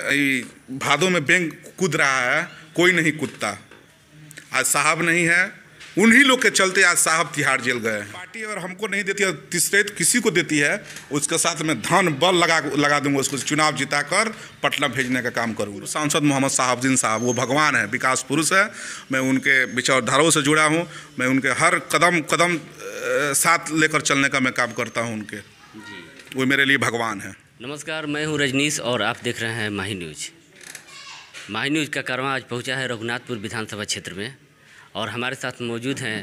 भादों में बेंग कूद रहा है, कोई नहीं कूदता। आज साहब नहीं है, उन्हीं लोग के चलते आज साहब तिहाड़ जेल गए हैं। पार्टी अगर हमको नहीं देती है, तीसरे किसी को देती है, उसके साथ में धन बल लगा दूंगा, उसको चुनाव जिताकर पटना भेजने का काम करूँगा। सांसद मोहम्मद साहबुद्दीन साहब वो भगवान है, विकास पुरुष है। मैं उनके विचारधाराओं से जुड़ा हूँ, मैं उनके हर कदम साथ लेकर चलने का मैं काम करता हूँ उनके। वो मेरे लिए भगवान है। नमस्कार, मैं हूँ रजनीश और आप देख रहे हैं माही न्यूज। माही न्यूज का कारवां आज पहुँचा है रघुनाथपुर विधानसभा क्षेत्र में और हमारे साथ मौजूद हैं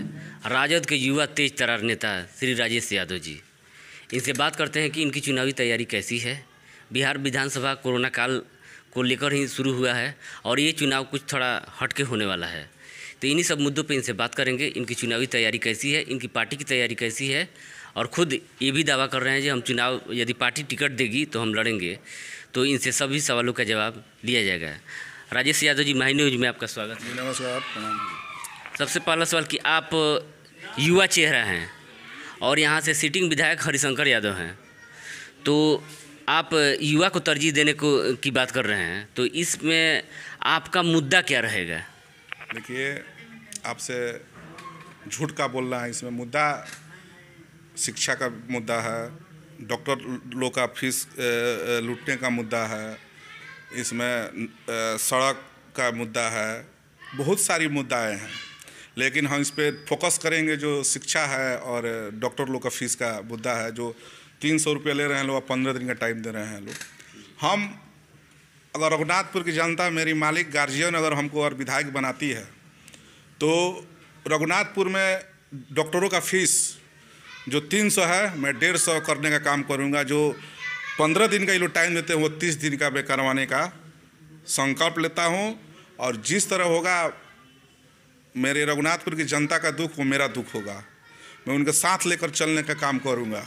राजद के युवा तेज तर्रार नेता श्री राजेश यादव जी। इनसे बात करते हैं कि इनकी चुनावी तैयारी कैसी है। बिहार विधानसभा कोरोना काल को लेकर ही शुरू हुआ है और ये चुनाव कुछ थोड़ा हटके होने वाला है, तो इन्हीं सब मुद्दों पे इनसे बात करेंगे। इनकी चुनावी तैयारी कैसी है, इनकी पार्टी की तैयारी कैसी है, और ख़ुद ये भी दावा कर रहे हैं कि हम चुनाव यदि पार्टी टिकट देगी तो हम लड़ेंगे। तो इनसे सभी सवालों का जवाब लिया जाएगा। राजेश यादव जी, माही न्यूज में आपका स्वागत है। नमस्कार। सबसे पहला सवाल कि आप युवा चेहरा हैं और यहाँ से सिटिंग विधायक हरिशंकर यादव हैं, तो आप युवा को तरजीह देने की बात कर रहे हैं, तो इसमें आपका मुद्दा क्या रहेगा? देखिए, आपसे झूठ का बोलना है। इसमें मुद्दा शिक्षा का मुद्दा है, डॉक्टर लोग का फीस लूटने का मुद्दा है, इसमें सड़क का मुद्दा है, बहुत सारी मुद्दाएं हैं। लेकिन हम इस पर फोकस करेंगे जो शिक्षा है और डॉक्टर लोग का फीस का मुद्दा है, जो 300 रुपये ले रहे हैं लोग, 15 दिन का टाइम दे रहे हैं लोग। हम अगर रघुनाथपुर की जनता, मेरी मालिक गार्जियन अगर हमको और विधायक बनाती है, तो रघुनाथपुर में डॉक्टरों का फीस जो 300 है, मैं 150 करने का काम करूंगा। जो 15 दिन का ये लोग टाइम देते हैं, वो 30 दिन का मैं करवाने का संकल्प लेता हूं। और जिस तरह होगा मेरे रघुनाथपुर की जनता का दुख, वो मेरा दुख होगा। मैं उनके साथ लेकर चलने का काम करूंगा।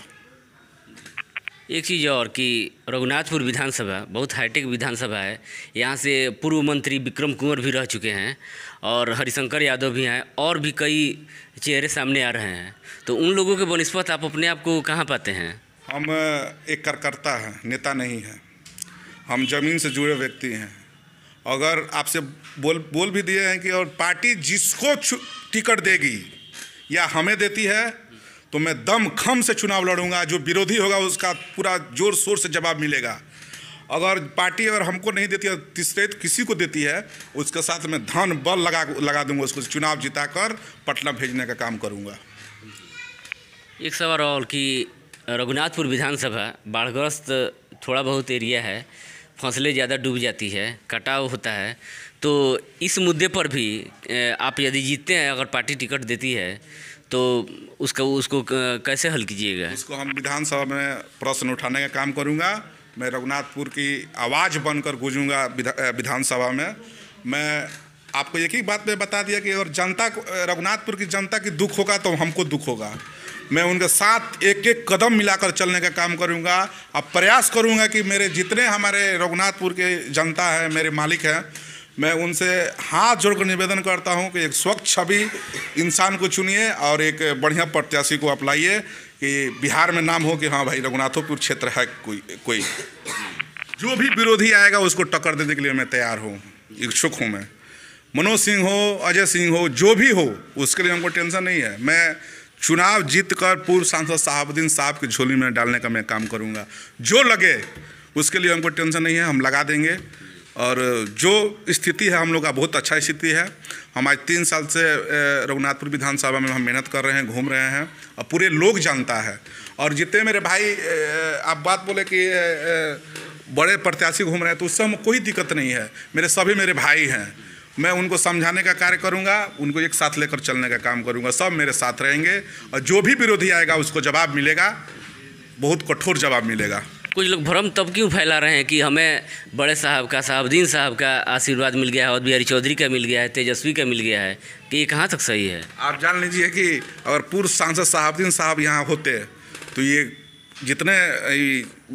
एक चीज़ और कि रघुनाथपुर विधानसभा बहुत हाईटेक विधानसभा है। यहाँ से पूर्व मंत्री विक्रम कुंवर भी रह चुके हैं और हरिशंकर यादव भी हैं, और भी कई चेहरे सामने आ रहे हैं। तो उन लोगों के बनिस्बत आप अपने आप को कहाँ पाते हैं? हम एक कार्यकर्ता हैं, नेता नहीं हैं। हम ज़मीन से जुड़े व्यक्ति हैं। अगर आपसे बोल भी दिए हैं कि और पार्टी जिसको टिकट देगी या हमें देती है, तो मैं दम खम से चुनाव लड़ूंगा। जो विरोधी होगा उसका पूरा जोर शोर से जवाब मिलेगा। अगर पार्टी अगर हमको नहीं देती है, तीसरे किसी को देती है, उसके साथ में धन बल लगा दूंगा, उसको चुनाव जिताकर पटना भेजने का काम करूंगा। एक सवाल और कि रघुनाथपुर विधानसभा बाढ़ग्रस्त थोड़ा बहुत एरिया है, फसलें ज़्यादा डूब जाती है, कटाव होता है, तो इस मुद्दे पर भी आप यदि जीतते हैं, अगर पार्टी टिकट देती है, तो उसको कैसे हल कीजिएगा? इसको हम विधानसभा में प्रश्न उठाने का काम करूंगा। मैं रघुनाथपुर की आवाज़ बनकर गूंजूंगा विधानसभा में। मैं आपको एक ही बात में बता दिया कि अगर जनता को, रघुनाथपुर की जनता की दुख होगा तो हमको दुख होगा। मैं उनके साथ एक एक कदम मिलाकर चलने का काम करूंगा। अब प्रयास करूंगा कि मेरे जितने हमारे रघुनाथपुर के जनता है, मेरे मालिक हैं, मैं उनसे हाथ जोड़कर निवेदन करता हूं कि एक स्वच्छ छवि इंसान को चुनिए और एक बढ़िया प्रत्याशी को अपलाइए कि बिहार में नाम हो कि हाँ भाई रघुनाथपुर क्षेत्र है। कोई जो भी विरोधी आएगा उसको टक्कर देने के लिए मैं तैयार हूँ, इच्छुक हूँ। मैं मनोज सिंह हो, अजय सिंह हो, जो भी हो, उसके लिए हमको टेंशन नहीं है। मैं चुनाव जीत कर पूर्व सांसद साहबुद्दीन साहब की झोली में डालने का मैं काम करूंगा। जो लगे उसके लिए हमको टेंशन नहीं है, हम लगा देंगे। और जो स्थिति है हम लोग का बहुत अच्छा स्थिति है। हम आज 3 साल से रघुनाथपुर विधानसभा में हम मेहनत कर रहे हैं, घूम रहे हैं और पूरे लोग जानता है। और जितने मेरे भाई आप बात बोले कि बड़े प्रत्याशी घूम रहे हैं, तो उससे हम कोई दिक्कत नहीं है। मेरे भाई हैं, मैं उनको समझाने का कार्य करूंगा, उनको एक साथ लेकर चलने का काम करूंगा। सब मेरे साथ रहेंगे और जो भी विरोधी आएगा उसको जवाब मिलेगा, बहुत कठोर जवाब मिलेगा। कुछ लोग भ्रम तब क्यों फैला रहे हैं कि हमें बड़े साहब का, साहबुद्दीन साहब का आशीर्वाद मिल गया है, और बिहारी चौधरी का मिल गया है, तेजस्वी का मिल गया है, कि ये कहाँ तक सही है? आप जान लीजिए कि अगर पूर्व सांसद साहबुद्दीन साहब यहाँ होते तो ये जितने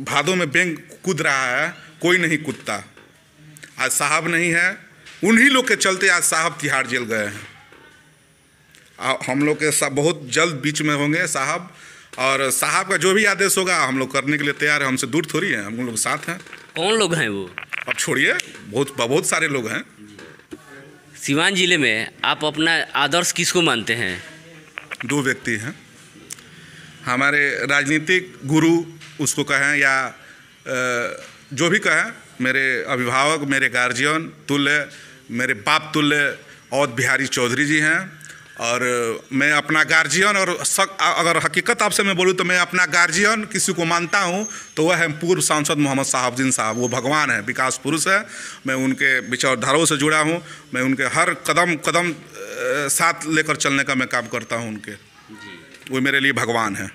भादों में बेंग कूद रहा है, कोई नहीं कूदता। आज साहब नहीं है, उन्हीं लोग के चलते आज साहब तिहाड़ जेल गए हैं। हम लोग के सब बहुत जल्द बीच में होंगे साहब, और साहब का जो भी आदेश होगा हम लोग करने के लिए तैयार हैं। हमसे दूर थोड़ी है, हम लोग साथ हैं। कौन लोग हैं वो? अब छोड़िए, बहुत सारे लोग हैं। सिवान जिले में आप अपना आदर्श किसको मानते हैं? 2 व्यक्ति हैं हमारे राजनीतिक गुरु उसको कहें या जो भी कहें, मेरे अभिभावक, मेरे गार्जियन तुल्य, मेरे बाप तुल्य अवध बिहारी चौधरी जी हैं। और मैं अपना गार्जियन और अगर हकीकत आपसे मैं बोलूँ तो मैं अपना गार्जियन किसी को मानता हूँ तो वह है पूर्व सांसद मोहम्मद शहाबुद्दीन साहब। वो भगवान है, विकास पुरुष है। मैं उनके विचारधाराओं से जुड़ा हूँ। मैं उनके हर कदम साथ लेकर चलने का मैं काम करता हूँ उनके। वो मेरे लिए भगवान है।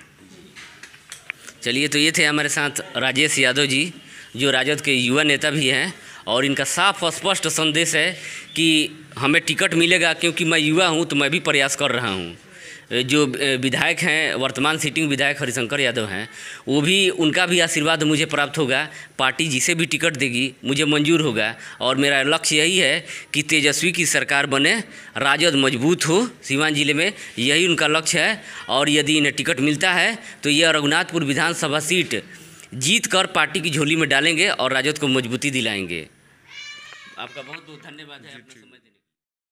चलिए, तो ये थे हमारे साथ राजेश यादव जी, जो राजद के युवा नेता भी हैं, और इनका साफ और स्पष्ट संदेश है कि हमें टिकट मिलेगा, क्योंकि मैं युवा हूं तो मैं भी प्रयास कर रहा हूं। जो विधायक हैं, वर्तमान सिटिंग विधायक हरिशंकर यादव हैं, वो भी, उनका भी आशीर्वाद मुझे प्राप्त होगा। पार्टी जिसे भी टिकट देगी मुझे मंजूर होगा। और मेरा लक्ष्य यही है कि तेजस्वी की सरकार बने, राजद मजबूत हो सिवान जिले में, यही उनका लक्ष्य है। और यदि इन्हें टिकट मिलता है तो यह रघुनाथपुर विधानसभा सीट जीत कर पार्टी की झोली में डालेंगे और राजद को मजबूती दिलाएंगे। आपका बहुत बहुत धन्यवाद है अपना समय देने के लिए।